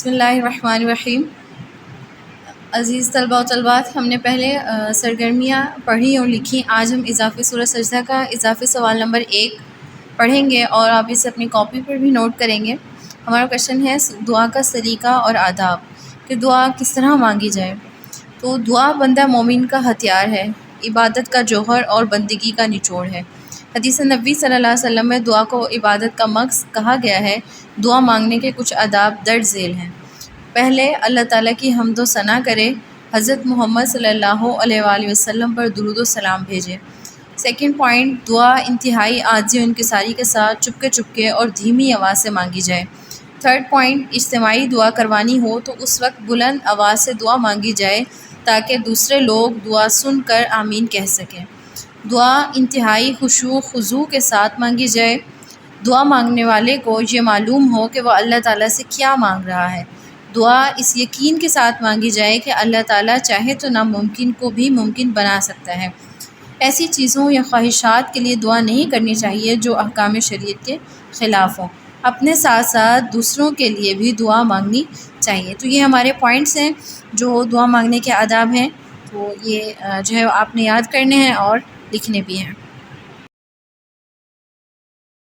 بسم اللہ الرحمن الرحیم۔ عزیز طلباء و طلبات، ہم نے پہلے سرگرمیاں پڑھی اور لکھی۔ آج ہم اضافی سورہ سجدہ کا اضافی سوال نمبر 1 پڑھیں گے اور آپ اسے اپنی کاپی پر بھی نوٹ کریں گے۔ ہمارا کویشچن ہے دعا کا سلیقہ اور آداب، کہ دعا کس طرح مانگی جائے۔ تو دعا بندہ مومن کا ہتھیار ہے، عبادت کا جوہر اور بندگی کا نچوڑ ہے۔ حدیث نبوی صلی اللہ علیہ وسلم میں دعا کو عبادت کا مقصد کہا گیا ہے۔ دعا مانگنے کے کچھ آداب درج ذیل ہیں۔ پہلے اللہ تعالیٰ کی حمد و ثنا کرے، حضرت محمد صلی اللہ علیہ وآلہ وسلم پر درود و سلام بھیجے۔ سیکنڈ پوائنٹ، دعا انتہائی عاجزی و انکساری کے ساتھ چپکے اور دھیمی آواز سے مانگی جائے۔ تھرڈ پوائنٹ، اجتماعی دعا کروانی ہو تو اس وقت بلند آواز سے دعا مانگی جائے تاکہ دوسرے لوگ دعا سن کر آمین کہہ سکیں۔ دعا انتہائی خشوع و خضوع کے ساتھ مانگی جائے۔ دعا مانگنے والے کو یہ معلوم ہو کہ وہ اللہ تعالیٰ سے کیا مانگ رہا ہے۔ دعا اس یقین کے ساتھ مانگی جائے کہ اللہ تعالیٰ چاہے تو ناممکن کو بھی ممکن بنا سکتا ہے۔ ایسی چیزوں یا خواہشات کے لیے دعا نہیں کرنی چاہیے جو احکام شریعت کے خلاف ہوں۔ اپنے ساتھ ساتھ دوسروں کے لیے بھی دعا مانگنی چاہیے۔ تو یہ ہمارے پوائنٹس ہیں جو دعا مانگنے کے آداب ہیں، تو یہ جو ہے آپ نے یاد کرنے ہیں اور لکھنے بھی ہیں۔